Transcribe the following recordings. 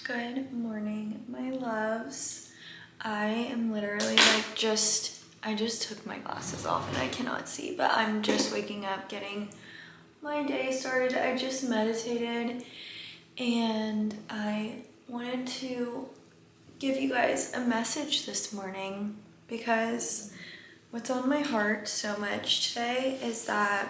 Good morning, my loves. I am literally like I just took my glasses off and I cannot see, but I'm just waking up, getting my day started. I just meditated and I wanted to give you guys a message this morning because what's on my heart so much today is that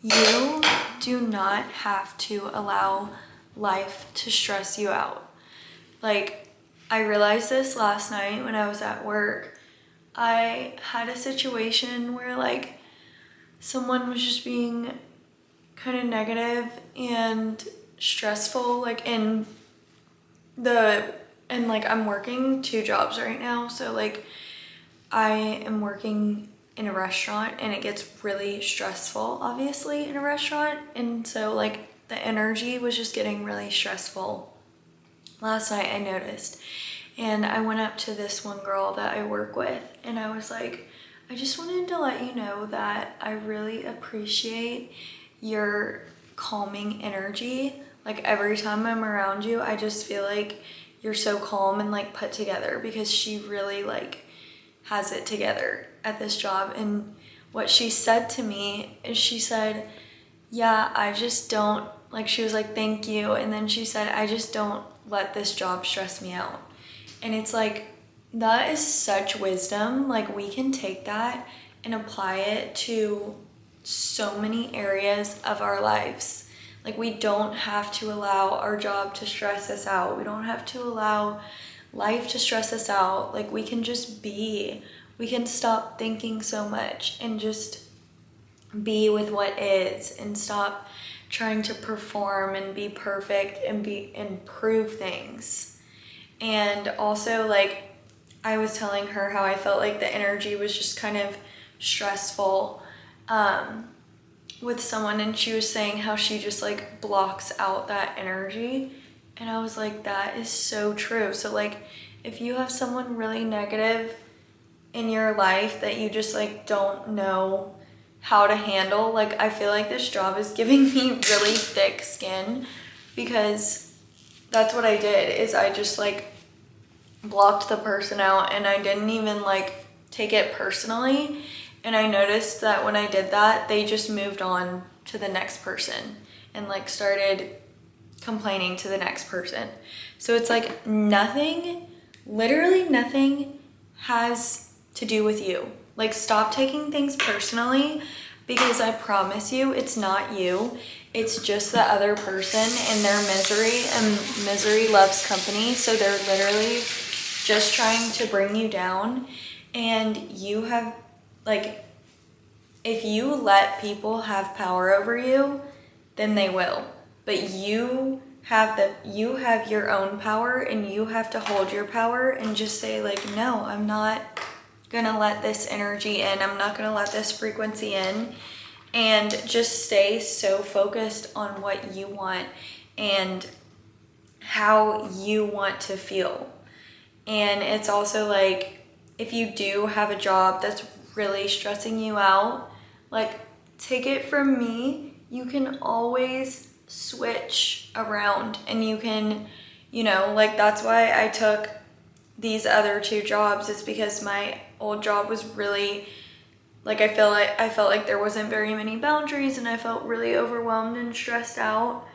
you do not have to allow life to stress you out. Like, I realized this last night when I was at work. I had a situation where like someone was just being kind of negative and stressful, like I'm working 2 jobs right now. So like I am working in a restaurant and it gets really stressful obviously in a restaurant, and so like the energy was just getting really stressful. Last night I noticed, and I went up to this one girl that I work with and I was like, I just wanted to let you know that I really appreciate your calming energy. Like every time I'm around you, I just feel like you're so calm and like put together, because she really like has it together at this job. And what she said to me is she said, yeah, I just don't, like she was like, thank you. And then she said, I just don't let this job stress me out. And it's like, that is such wisdom. Like we can take that and apply it to so many areas of our lives. Like we don't have to allow our job to stress us out. We don't have to allow life to stress us out. Like we can just be. We can stop thinking so much and just be with what is, and stop trying to perform and be perfect and prove things. And also, like, I was telling her how I felt like the energy was just kind of stressful with someone, and she was saying how she just like blocks out that energy. And I was like, that is so true. So like if you have someone really negative in your life that you just like don't know how to handle, like I feel like this job is giving me really thick skin, because that's what I did, is I just like blocked the person out and I didn't even like take it personally. And I noticed that when I did that, they just moved on to the next person and like started complaining to the next person. So it's like nothing, literally nothing has to do with you. Like stop taking things personally, because I promise you it's not you. It's just the other person and their misery, and misery loves company. So they're literally just trying to bring you down. And you have, like, if you let people have power over you, then they will. But you have your own power, and you have to hold your power and just say like, no, I'm not gonna let this energy in. I'm not gonna let this frequency in. And just stay so focused on what you want and how you want to feel. And it's also like, if you do have a job that's really stressing you out, like take it from me, you can always switch around, and you can, like that's why I took these other 2 jobs, is because my old job was really like, I felt like there wasn't very many boundaries, and I felt really overwhelmed and stressed out.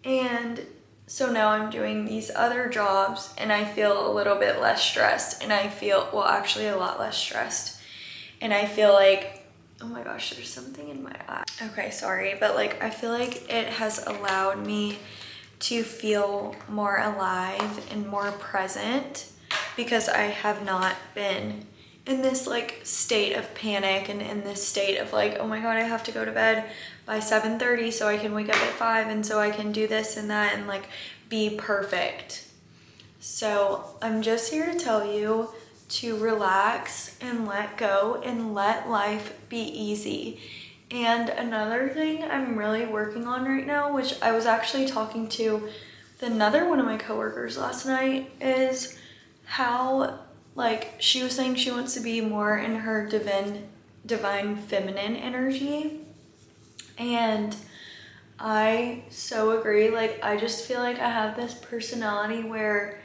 And so now I'm doing these other jobs and I feel a little bit less stressed, and I feel, well, actually a lot less stressed. And I feel like, oh my gosh, there's something in my eye. Okay, sorry, but like I feel like it has allowed me to feel more alive and more present, because I have not been in this like state of panic and in this state of like, oh my God, I have to go to bed by 7:30 so I can wake up at 5 and so I can do this and that and like be perfect. So I'm just here to tell you to relax and let go and let life be easy. And another thing I'm really working on right now, which I was actually talking to another one of my coworkers last night, is how like she was saying she wants to be more in her divine feminine energy. And I so agree. Like, I just feel like I have this personality where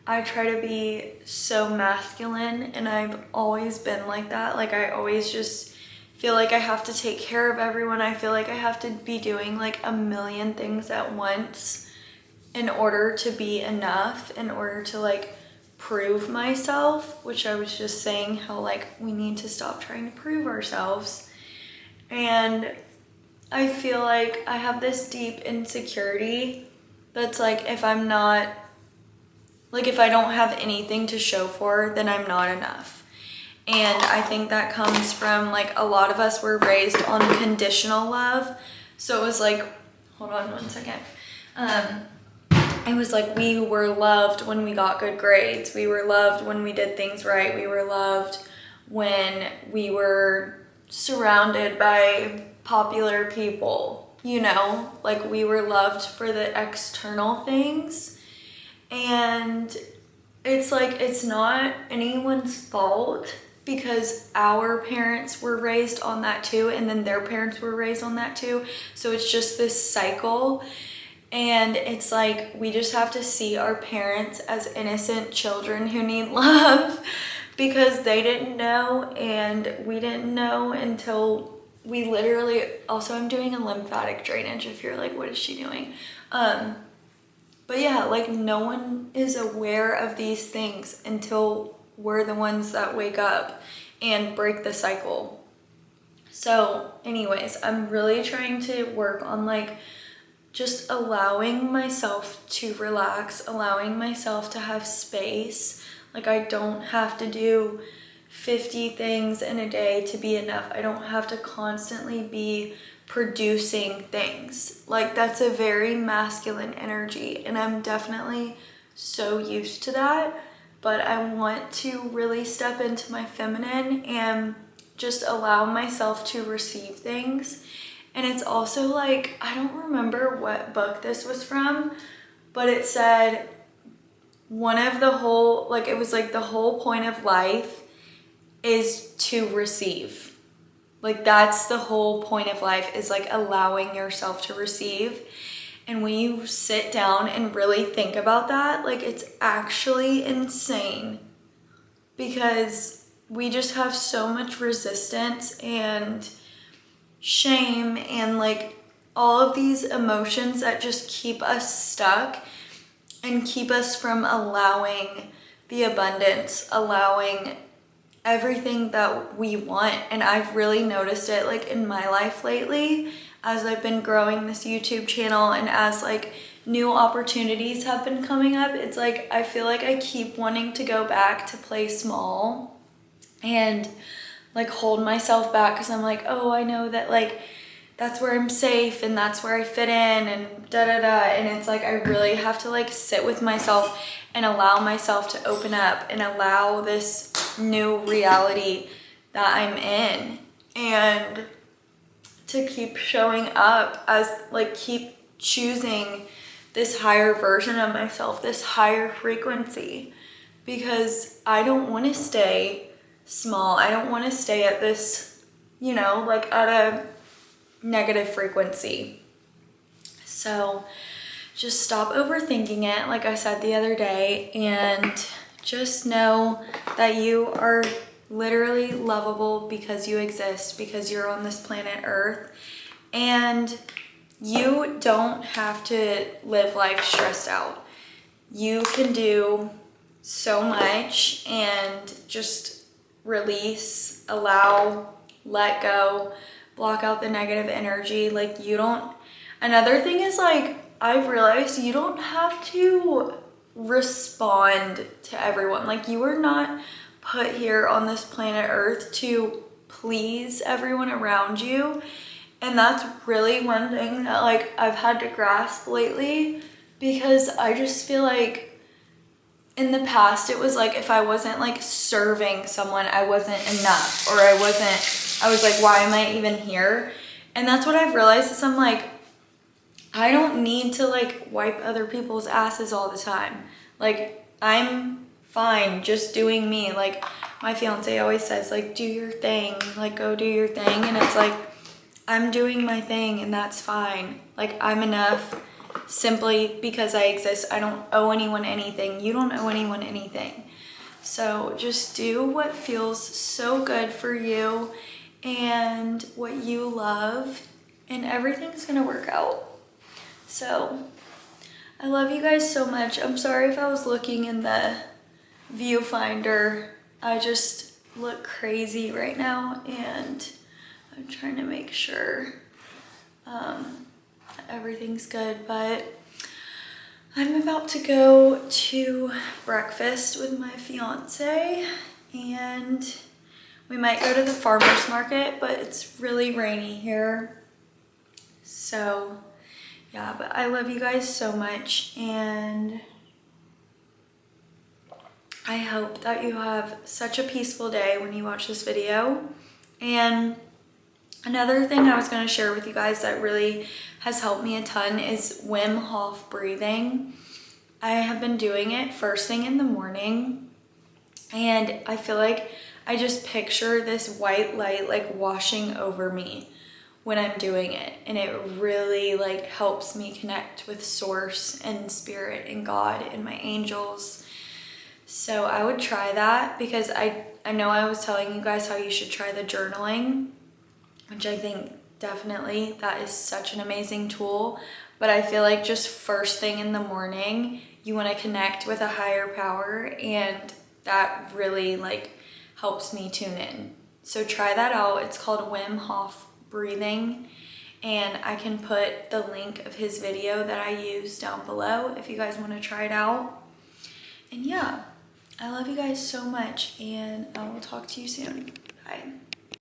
I try to be so masculine, and I've always been like that. Like, I always just feel like I have to take care of everyone. I feel like I have to be doing like a million things at once in order to be enough, in order to like prove myself, which I was just saying how like we need to stop trying to prove ourselves. And I feel like I have this deep insecurity that's like, if I'm not, like if I don't have anything to show for, then I'm not enough. And I think that comes from like a lot of us were raised on conditional love. So it was like, hold on one second. It was like we were loved when we got good grades. We were loved when we did things right. We were loved when we were surrounded by popular people, you know, like we were loved for the external things. And it's like, it's not anyone's fault because our parents were raised on that too, and then their parents were raised on that too. So it's just this cycle. And it's like, we just have to see our parents as innocent children who need love because they didn't know and we didn't know until we literally, also I'm doing a lymphatic drainage if you're like, what is she doing? But yeah, like no one is aware of these things until we're the ones that wake up and break the cycle. So anyways, I'm really trying to work on like just allowing myself to relax, allowing myself to have space. Like I don't have to do 50 things in a day to be enough. I don't have to constantly be producing things. Like that's a very masculine energy, and I'm definitely so used to that, but I want to really step into my feminine and just allow myself to receive things. And it's also like, I don't remember what book this was from, but it said one of the whole, like it was like the whole point of life is to receive. Like that's the whole point of life, is like allowing yourself to receive. And when you sit down and really think about that, like it's actually insane because we just have so much resistance and shame and like all of these emotions that just keep us stuck and keep us from allowing the abundance, allowing everything that we want. And I've really noticed it like in my life lately as I've been growing this YouTube channel and as like new opportunities have been coming up. It's like I feel like I keep wanting to go back to play small and like hold myself back because I'm like, oh, I know that like that's where I'm safe and that's where I fit in and da da da. And it's like I really have to like sit with myself and allow myself to open up and allow this new reality that I'm in, and to keep showing up as like keep choosing this higher version of myself, this higher frequency, because I don't want to stay small. I don't want to stay at this, you know, like at a negative frequency. So just stop overthinking it, like I said the other day, and just know that you are literally lovable because you exist, because you're on this planet Earth, and you don't have to live life stressed out. You can do so much and just release, allow, let go, block out the negative energy. Like you don't, another thing is like, I've realized you don't have to respond to everyone. Like you are not put here on this planet Earth to please everyone around you. And that's really one thing that like I've had to grasp lately, because I just feel like in the past it was like if I wasn't like serving someone, I wasn't enough, or I was like, why am I even here? And that's what I've realized is I'm like, I don't need to like wipe other people's asses all the time. Like I'm fine just doing me. Like my fiance always says like, do your thing, like go do your thing. And it's like, I'm doing my thing and that's fine. Like, I'm enough simply because I exist. I don't owe anyone anything. You don't owe anyone anything. So just do what feels so good for you and what you love, and everything's gonna work out. So I love you guys so much. I'm sorry if I was looking in the viewfinder. I just look crazy right now, and I'm trying to make sure everything's good, but I'm about to go to breakfast with my fiance, and we might go to the farmer's market, but it's really rainy here. So yeah, but I love you guys so much, and I hope that you have such a peaceful day when you watch this video. And another thing I was going to share with you guys that really has helped me a ton is Wim Hof breathing. I have been doing it first thing in the morning, and I feel like I just picture this white light like washing over me when I'm doing it, and it really like helps me connect with source and spirit and God and my angels. So I would try that, because I know I was telling you guys how you should try the journaling, which I think definitely that is such an amazing tool. But I feel like just first thing in the morning, you want to connect with a higher power, and that really like helps me tune in. So try that out. It's called Wim Hof breathing, and I can put the link of his video that I use down below if you guys want to try it out. And yeah, I love you guys so much, and I will talk to you soon. Bye.